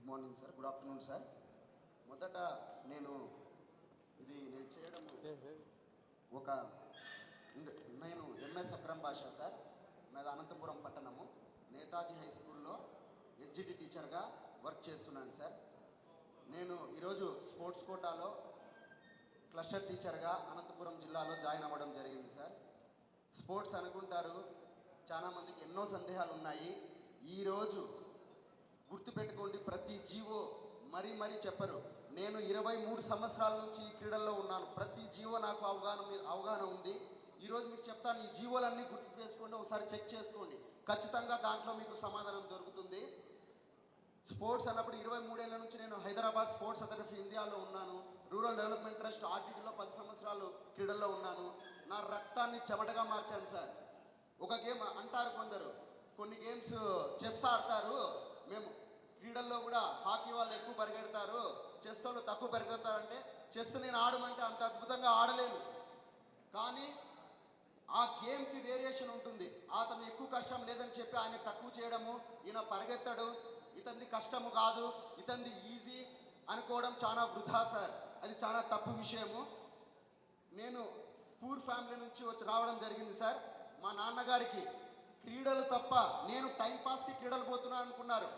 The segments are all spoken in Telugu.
Morning sir, good afternoon sir. మొదట నేను చేయడం ఒక నేను ఎంఎస్ అక్రమ్ భాష సార్. నాది అనంతపురం పట్టణము, నేతాజీ హై స్కూల్లో ఎస్జిటి టీచర్గా వర్క్ చేస్తున్నాను సార్. నేను ఈరోజు స్పోర్ట్స్ కోటాలో క్లస్టర్ టీచర్గా అనంతపురం జిల్లాలో జాయిన్ అవ్వడం జరిగింది సార్. స్పోర్ట్స్ అనుకుంటారు, చాలామందికి ఎన్నో సందేహాలు ఉన్నాయి. ఈరోజు గుర్తుపెట్టుకోండి, ప్రతి జీవో మరీ చెప్పరు. నేను 23 సంవత్సరాల నుంచి ఈ క్రీడల్లో ఉన్నాను. ప్రతి జీవో నాకు అవగాహన ఉంది. ఈరోజు మీకు చెప్తాను, ఈ జీవోలన్నీ గుర్తు చేసుకోండి, ఒకసారి చెక్ చేసుకోండి. ఖచ్చితంగా దాంట్లో మీకు సమాధానం దొరుకుతుంది. స్పోర్ట్స్ అన్నప్పుడు 23 ఏళ్ళ నుంచి నేను హైదరాబాద్ స్పోర్ట్స్ అథారిటీ ఇండియాలో ఉన్నాను. రూరల్ డెవలప్మెంట్ ట్రస్ట్ ఆర్టీటీలో 10 సంవత్సరాలు క్రీడల్లో ఉన్నాను. నా రక్తాన్ని చెమటగా మార్చాను సార్. ఒక గేమ్ అంటారు కొందరు, కొన్ని గేమ్స్ చెస్ ఆడతారు, మేము క్రీడల్లో కూడా హాకీ వాళ్ళు ఎక్కువ పరిగెడతారు, చెస్ వాళ్ళు తక్కువ పరిగెడతారంటే, చెస్ నేను ఆడమంటే అంత అద్భుతంగా ఆడలేను. కానీ ఆ గేమ్కి వేరియేషన్ ఉంటుంది. అతను ఎక్కువ కష్టం లేదని చెప్పి ఆయన తక్కువ చేయడము, ఈయన పరిగెత్తడు, ఇతనిది కష్టము కాదు, ఇతనిది ఈజీ అనుకోవడం చాలా వృధా సార్. అది చాలా తప్పు విషయము. నేను పూర్ ఫ్యామిలీ నుంచి వచ్చి రావడం జరిగింది సార్. మా నాన్నగారికి క్రీడలు తప్ప, నేను టైంపాస్కి క్రీడలు పోతున్నాను అనుకున్నారు.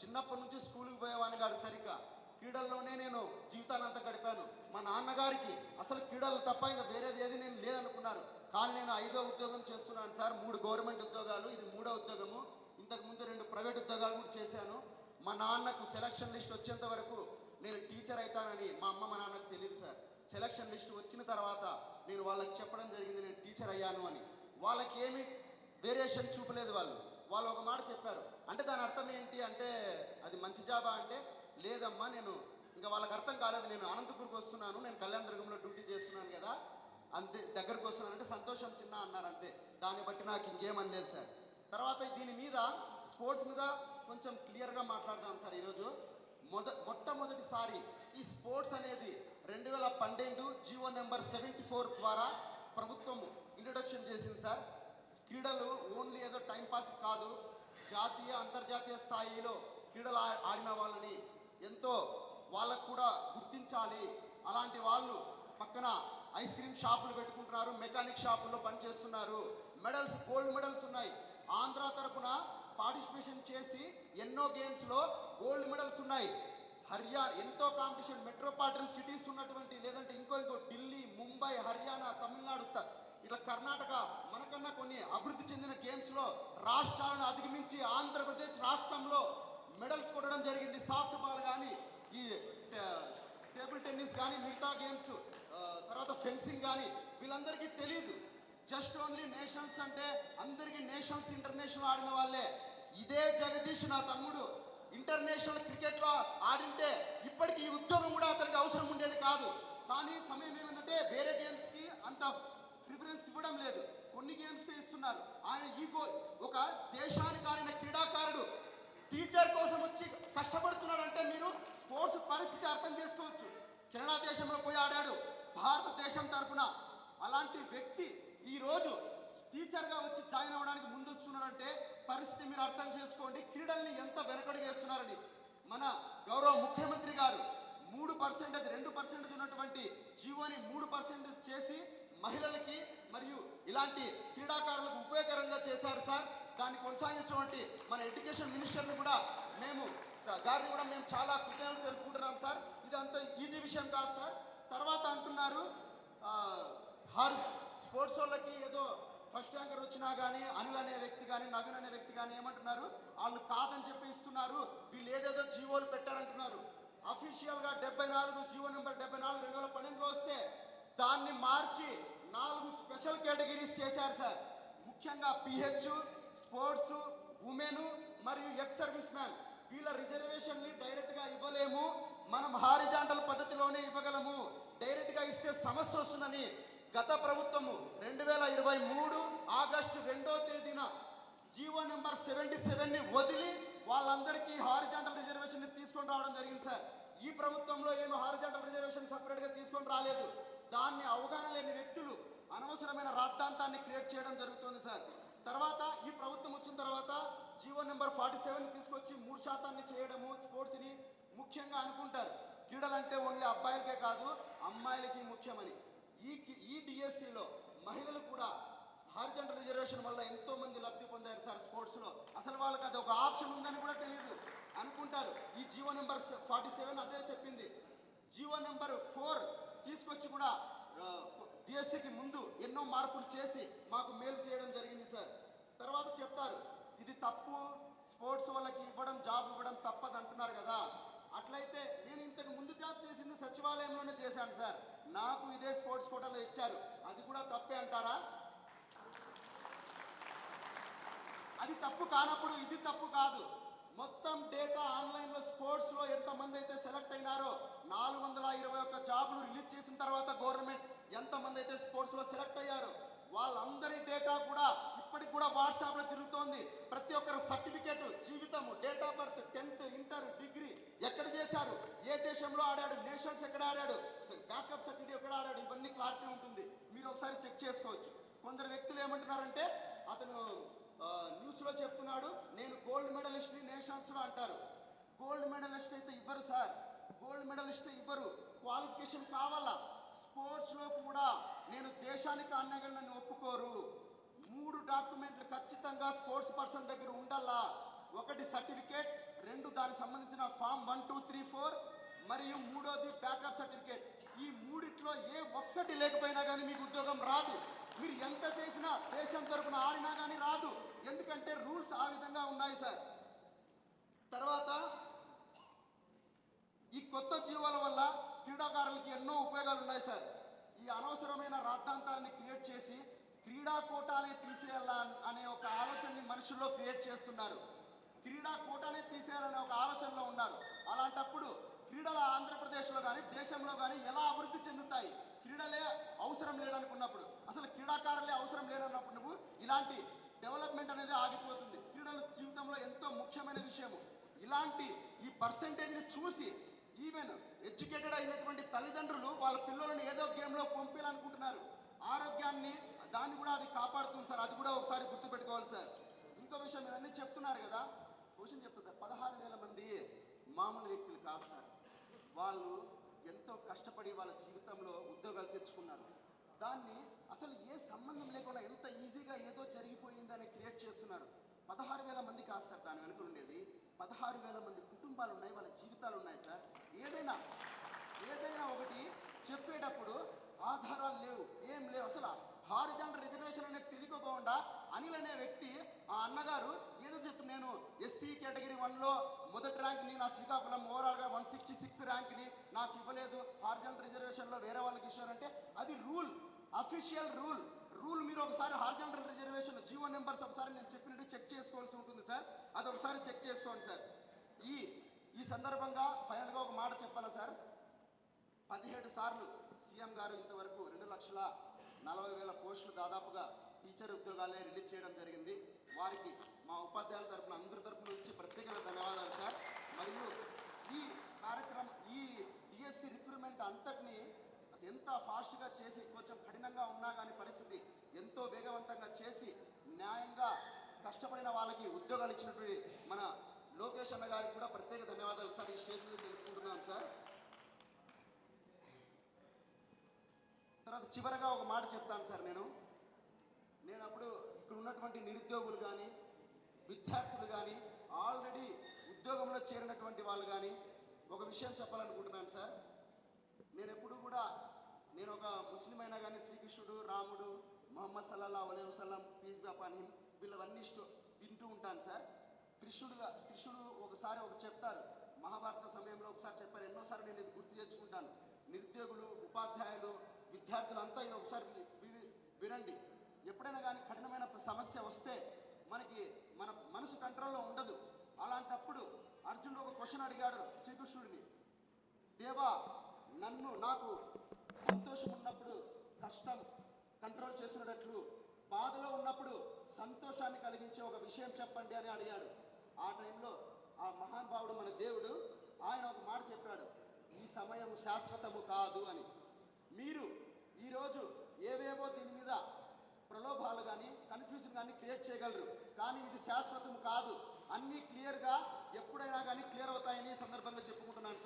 చిన్నప్పటి నుంచి స్కూల్కి పోయేవాడిని కాదు సరిగ్గా, క్రీడల్లోనే నేను జీవితాన్ని అంతా గడిపాను. మా నాన్నగారికి అసలు క్రీడలు తప్ప ఇంకా వేరేది ఏది నేను లేదనుకున్నారు. కానీ నేను 5వ ఉద్యోగం చేస్తున్నాను సార్. 3 గవర్నమెంట్ ఉద్యోగాలు, ఇది 3వ ఉద్యోగము. ఇంతకుముందు 2 ప్రైవేట్ ఉద్యోగాలు కూడా చేశాను. మా నాన్నకు సెలక్షన్ లిస్ట్ వచ్చేంత వరకు నేను టీచర్ అవుతానని మా నాన్నకు తెలియదు సార్. సెలక్షన్ లిస్ట్ వచ్చిన తర్వాత నేను వాళ్ళకి చెప్పడం జరిగింది, నేను టీచర్ అయ్యాను అని. వాళ్ళకి ఏమి వేరియేషన్ చూపలేదు. వాళ్ళు ఒక మాట చెప్పారు. అంటే దాని అర్థం ఏంటి అంటే, అది మంచి జాబా అంటే, లేదమ్మా, నేను ఇంకా వాళ్ళకి అర్థం కాలేదు, నేను అనంతపూర్కి వస్తున్నాను, నేను కళ్యాణదుర్గంలో డ్యూటీ చేస్తున్నాను కదా, అంతే, దగ్గరకు వస్తున్నాను అంటే సంతోషం చిన్న అన్నారు అంతే. దాన్ని బట్టి నాకు ఇంకేమనలేదు సార్. తర్వాత దీని మీద, స్పోర్ట్స్ మీద కొంచెం క్లియర్గా మాట్లాడదాం సార్. ఈరోజు మొట్టమొదటిసారి ఈ స్పోర్ట్స్ అనేది 2012 జీవో నెంబర్ 74 ద్వారా ప్రభుత్వం ఇంట్రొడక్షన్ చేసింది సార్. క్రీడలు ఓన్లీ ఏదో టైంపాస్ కాదు, జాతీయ అంతర్జాతీయ స్థాయిలో క్రీడలు ఆడిన వాళ్ళని ఎంతో వాళ్ళకు కూడా గుర్తించాలి. అలాంటి వాళ్ళు పక్కన ఐస్ క్రీమ్ షాపులు పెట్టుకుంటున్నారు, మెకానిక్ షాపుల్లో పనిచేస్తున్నారు. మెడల్స్, గోల్డ్ మెడల్స్ ఉన్నాయి. ఆంధ్ర తరపున పార్టిసిపేషన్ చేసి ఎన్నో గేమ్స్లో గోల్డ్ మెడల్స్ ఉన్నాయి. హర్యానా ఎంతో కాంపిటీషన్, మెట్రోపాలిటన్ సిటీస్ ఉన్నటువంటి, లేదంటే ఇంకో ఢిల్లీ, ముంబై, హర్యానా, తమిళనాడు, ఇట్లా కర్ణాటక మనకన్నా కొన్ని అభివృద్ధి చెందిన గేమ్స్లో రాష్ట్రాలను అధిగమించి ఆంధ్రప్రదేశ్ రాష్ట్రంలో మెడల్స్ కొట్టడం జరిగింది. సాఫ్ట్ బాల్ కానీ, ఈ టేబుల్ టెన్నిస్ కానీ, మిగతా గేమ్స్, తర్వాత ఫెన్సింగ్ కానీ వీళ్ళందరికీ తెలియదు. జస్ట్ ఓన్లీ నేషనల్స్ అంటే అందరికీ నేషనల్స్, ఇంటర్నేషనల్ ఆడిన వాళ్ళే. ఇదే జగదీష్ నా తమ్ముడు ఇంటర్నేషనల్ క్రికెట్లో ఆడింటే ఇప్పటికీ ఈ ఉద్యోగం కూడా అతనికి అవసరం ఉండేది కాదు. కానీ సమయం ఏమిటంటే వేరే గేమ్స్కి అంత ప్రిఫరెన్స్ ఇవ్వడం లేదు, కొన్ని గేమ్స్కి ఇస్తున్నారు. ఆయన ఒక దేశానికి ఆడిన క్రీడాకారుడు టీచర్ కోసం వచ్చి కష్టపడుతున్నాడంటే మీరు స్పోర్ట్స్ పరిస్థితి అర్థం చేసుకోవచ్చు. కెనడా దేశంలో పోయి ఆడాడు భారతదేశం తరఫున. అలాంటి వ్యక్తి ఈరోజు టీచర్గా వచ్చి జాయిన్ అవ్వడానికి ముందు వస్తున్నారంటే పరిస్థితి మీరు అర్థం చేసుకోండి. క్రీడల్ని ఎంత వెనకడుగు వేస్తున్నారని. మన గౌరవ ముఖ్యమంత్రి గారు 3%, 2% ఉన్నటువంటి జీవోని 3% చేసి మహిళలకి మరియు ఇలాంటి క్రీడాకారులకు ఉపయోగకరంగా చేశారు సార్. దాన్ని కొనసాగించినటువంటి మన ఎడ్యుకేషన్ మినిస్టర్ని కూడా మేము చాలా కృతజ్ఞతలు తెలుపుకుంటున్నాం సార్. ఇది అంత ఈజీ విషయం కాదు సార్. తర్వాత అంటున్నారు స్పోర్ట్స్ వాళ్ళకి ఏదో ఫస్ట్ ర్యాంకర్ వచ్చినా కానీ అనిల్ అనే వ్యక్తి కానీ, నవీన్ అనే వ్యక్తి కానీ ఏమంటున్నారు, వాళ్ళు కాదని చెప్పి ఇస్తున్నారు, వీళ్ళు ఏదేదో జీవోలు పెట్టారంటున్నారు. అఫీషియల్గా 74 జీవో నెంబర్ 74 2012లో వస్తే దాన్ని మార్చి 4 స్పెషల్ కేటగిరీస్ చేశారు సార్. ముఖ్యంగా పిహెచ్, స్పోర్ట్స్, ఉమెన్ మరియు ఎక్స్ సర్వీస్ మ్యాన్, వీళ్ళ రిజర్వేషన్ని డైరెక్ట్గా ఇవ్వలేము, మనం హారిజాంటల్ పద్ధతిలోనే ఇవ్వగలము. డైరెక్ట్గా ఇస్తే సమస్య వస్తుందని గత ప్రభుత్వము 2023 ఆగస్టు 2వ తేదీన జీవో నెంబర్ 77ని వదిలి వాళ్ళందరికీ హారిజాంటల్ రిజర్వేషన్ తీసుకొని రావడం జరిగింది సార్. ఈ ప్రభుత్వంలో ఏమి హారిజాంటల్ రిజర్వేషన్ సపరేట్గా తీసుకొని రాలేదు. దాన్ని అవగాహన లేని వ్యక్తులు అనవసరమైన రాద్ధాంతాన్ని క్రియేట్ చేయడం జరుగుతుంది సార్. తర్వాత ఈ ప్రభుత్వం వచ్చిన తర్వాత జీవో నెంబర్ 47 తీసుకొచ్చి 3% చేయడము, స్పోర్ట్స్ని ముఖ్యంగా అనుకుంటారు క్రీడలంటే ఓన్లీ అబ్బాయిలకే కాదు అమ్మాయిలకి ముఖ్యమని. ఈ డిఎస్సిలో మహిళలు కూడా హారిజంటల్ రిజర్వేషన్ వల్ల ఎంతో మంది లబ్ధి పొందారు సార్ స్పోర్ట్స్లో. అసలు వాళ్ళకి అది ఒక ఆప్షన్ ఉందని కూడా తెలియదు అనుకుంటారు. ఈ జీవో నెంబర్ 47 అదే చెప్పింది. జీవో నెంబర్ 4 తీసుకొచ్చి కూడా డిఎస్సికి ముందు ఎన్నో మార్పులు చేసి మాకు మేలు చేయడం జరిగింది సార్. తర్వాత చెప్తారు ఇది తప్పు, స్పోర్ట్స్ వాళ్ళకి జాబ్ ఇవ్వడం తప్పదు అంటున్నారు కదా. అట్లయితే నేను ఇంతకు ముందు జాబ్ చేసింది సచివాలయంలోనే చేశాను సార్. నాకు ఇదే స్పోర్ట్స్ కోటాలో ఇచ్చారు, అది కూడా తప్పే అంటారా? అది తప్పు కానప్పుడు ఇది తప్పు కాదు. మొత్తం డేటా ఆన్లైన్లో స్పోర్ట్స్లో ఎంతమంది అయితే సెలెక్ట్ అయినారో 421 జాబులు రిలీజ్ చేసిన తర్వాత గవర్నమెంట్ ఎంతమంది అయితే స్పోర్ట్స్లో సెలెక్ట్ అయ్యారో వాళ్ళందరి డేటా కూడా ఇప్పటికి కూడా వాట్సాప్లో తిరుగుతోంది. ప్రతి ఒక్కరు సర్టిఫికేట్, జీవితము, date of birth, 10th, inter, degree ఎక్కడ చేశారు, ఏ దేశంలో ఆడాడు, నేషనల్స్ ఎక్కడ ఆడాడు, బ్యాకప్ సర్టిఫికేట్ ఎక్కడ ఆడాడు, ఇవన్నీ క్లారిటీ ఉంటుంది. మీరు ఒకసారి చెక్ చేసుకోవచ్చు. కొందరు వ్యక్తులు ఏమంటున్నారంటే అతను న్యూస్లో చెప్తున్నాడు నేను గోల్డ్ మెడలిస్ట్ని నేషనల్స్లో అంటారు. గోల్డ్ మెడలిస్ట్ అయితే ఇవ్వరు సార్, గోల్డ్ మెడలిస్ట్ ఇవ్వరు. క్వాలిఫికేషన్ కావాలా. స్పోర్ట్స్లో కూడా నేను దేశానికి అన్నగలను ఒప్పుకోరు. 3 డాక్యుమెంట్లు ఖచ్చితంగా స్పోర్ట్స్ పర్సన్ దగ్గర ఉండాలా. 1 సర్టిఫికేట్, 2 దానికి సంబంధించిన ఫామ్ 1, 2, 3, 4 మరియు 3వది బ్యాకప్ సర్టిఫికేట్. ఈ 3ట్లో ఏ ఒక్కటి లేకపోయినా కానీ మీకు ఉద్యోగం రాదు. మీరు ఎంత చేసినా దేశం తరపున ఆడినా కానీ రాదు. ఎందుకంటే రూల్స్ ఆ విధంగా ఉన్నాయి సార్. తర్వాత ఈ కొత్త జీవాల వల్ల క్రీడాకారులకి ఎన్నో ఉపయోగాలు ఉన్నాయి సార్. ఈ అనవసరమైన రాద్ధాంతాన్ని క్రియేట్ చేసి క్రీడా కోటానే తీసేయాలా అనే ఒక ఆలోచనని మనుషుల్లో క్రియేట్ చేస్తున్నారు. క్రీడా కోటానే తీసేయాలనే ఒక ఆలోచనలో ఉన్నారు. అలాంటప్పుడు క్రీడలు ఆంధ్రప్రదేశ్లో కానీ దేశంలో కానీ ఎలా అభివృద్ధి చెందుతాయి? క్రీడలే అవసరం లేదనుకున్నప్పుడు, అసలు క్రీడాకారులే అవసరం లేదన్నప్పుడు నువ్వు ఇలాంటి డెవలప్మెంట్ అనేది ఆగిపోతుంది. క్రీడలు జీవితంలో ఎంతో ముఖ్యమైన విషయము. ఇలాంటి ఈ పర్సెంటేజ్ని చూసి ఈవెన్ ఎడ్యుకేటెడ్ అయినటువంటి తల్లిదండ్రులు వాళ్ళ పిల్లలను ఏదో గేమ్లో పంపించాలనుకుంటున్నారు. ఆరోగ్యాన్ని దాన్ని కూడా అది కాపాడుతుంది సార్. అది కూడా ఒకసారి గుర్తుపెట్టుకోవాలి సార్. ఇంకో విషయం ఇవన్నీ చెప్తున్నారు కదా, క్వశ్చన్ చెప్తుంది. 16,000 మంది మామూలు వ్యక్తులు కాదు సార్. వాళ్ళు ఎంతో కష్టపడి వాళ్ళ జీవితంలో ఉద్యోగాలు తెచ్చుకున్నారు. దాన్ని అసలు ఏ సంబంధం లేకుండా ఎంత ఈజీగా ఏదో జరిగిపోయిందని క్రియేట్ చేస్తున్నారు. 16,000 మంది కాదు సార్ దాని వెనుక ఉండేది. 16,000 మంది కుటుంబాలు ఉన్నాయి, వాళ్ళ జీవితాలు ఉన్నాయి సార్. ఏదైనా ఒకటి చెప్పేటప్పుడు ఆధారాలు లేవు, ఏం లేవు. అసలు హారిజాంటల్ రిజర్వేషన్ అనేది తెలియకపోకుండా అనిల్ అనే వ్యక్తి ఆ అన్నగారు ఏదో చెప్తూ నేను ఎస్సీ కేటగిరీ 1లో మొదటి ర్యాంక్ని, నా శ్రీకాకుళం ఓవరాల్గా 166 ర్యాంక్ని నాకు ఇవ్వలేదు, హారిజాంటల్ రిజర్వేషన్లో వేరే వాళ్ళకి ఇచ్చారంటే అది రూల్, అఫీషియల్ రూల్. మీరు ఒకసారి హారిజాంటల్ రిజర్వేషన్ జీవో నెంబర్స్ ఒకసారి నేను చెప్పినట్టు చెక్ చేసుకోవాల్సి ఉంటుంది సార్. అది ఒకసారి చెక్ చేసుకోండి సార్. ఈ సందర్భంగా ఫైనల్గా ఒక మాట చెప్పాలా సార్. 17 సార్లు సీఎం గారు ఇంతవరకు 2,40,000 పోస్టులు దాదాపుగా టీచర్ ఉద్యోగాలే రిలీజ్ చేయడం జరిగింది. వారికి మా ఉపాధ్యాయుల తరఫున అందరి తరఫున నుంచి ప్రత్యేకంగా ధన్యవాదాలు సార్. మరియు ఈ కార్యక్రమం, ఈ డిఎస్సి రిక్రూట్మెంట్ అంతటిని ఎంత ఫాస్ట్గా చేసి, కొంచెం కఠినంగా ఉన్నా కానీ పరిస్థితి ఎంతో వేగవంతంగా చేసి న్యాయంగా కష్టపడిన వాళ్ళకి ఉద్యోగాలు ఇచ్చినటువంటి మన లోకేష్ అన్న గారికి కూడా ప్రత్యేక ధన్యవాదాలు సార్. ఈ స్టేజ్ మీద తెలుపుకుంటున్నాం సార్. తర్వాత చివరగా ఒక మాట చెప్తాను సార్. నేను అప్పుడు ఇక్కడ ఉన్నటువంటి నిరుద్యోగులు కానీ, విద్యార్థులు కానీ, ఆల్రెడీ ఉద్యోగంలో చేరినటువంటి వాళ్ళు కానీ ఒక విషయం చెప్పాలనుకుంటున్నాను సార్. నేను ఎప్పుడు కూడా, నేను ఒక ముస్లిం అయినా కానీ శ్రీకృష్ణుడు, రాముడు, మొహమ్మద్ సల్లల్లాహు అలైహి వసల్లం, పీస్ బి అపాన్ హిమ్, వీళ్ళవన్నీ వింటూ ఉంటాను సార్. కృష్ణుడు ఒకసారి చెప్తారు, మహాభారత సమయంలో ఒకసారి చెప్పారు. ఎన్నోసార్లు నేను ఇది గుర్తు తెచ్చుకుంటాను. నిరుద్యోగులు, ఉపాధ్యాయులు, విద్యార్థులంతా ఇది ఒకసారి వినండి. ఎప్పుడైనా కానీ కఠినమైన సమస్య వస్తే మన మనసు కంట్రోల్లో ఉండదు. అలాంటప్పుడు అర్జునుడు ఒక క్వశ్చన్ అడిగాడు శ్రీకృష్ణుడిని, దేవా నాకు సంతోషం ఉన్నప్పుడు కష్టం కంట్రోల్ చేస్తున్నట్లు, బాధలో ఉన్నప్పుడు సంతోషాన్ని కలిగించే ఒక విషయం చెప్పండి అని అడిగాడు. ఆ టైంలో ఆ మహానుభావుడు మన దేవుడు ఆయన ఒక మాట చెప్పాడు, ఈ సమయం శాశ్వతము కాదు అని. మీరు ఈరోజు ఏవేవో దీని మీద ప్రలోభాలు కానీ కన్ఫ్యూజన్ కానీ క్రియేట్ చేయగలరు, కానీ ఇది శాశ్వతం కాదు. అన్నీ క్లియర్గా ఎప్పుడైనా కానీ క్లియర్ అవుతాయని సందర్భంగా చెప్పుకుంటున్నాను.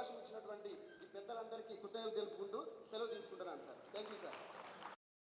అవకాశం ఇచ్చినటువంటి ఈ పెద్దలందరికీ కృతజ్ఞతలు తెలుపుకుంటూ సెలవు తీసుకుంటున్నాను సార్. Thank you sir.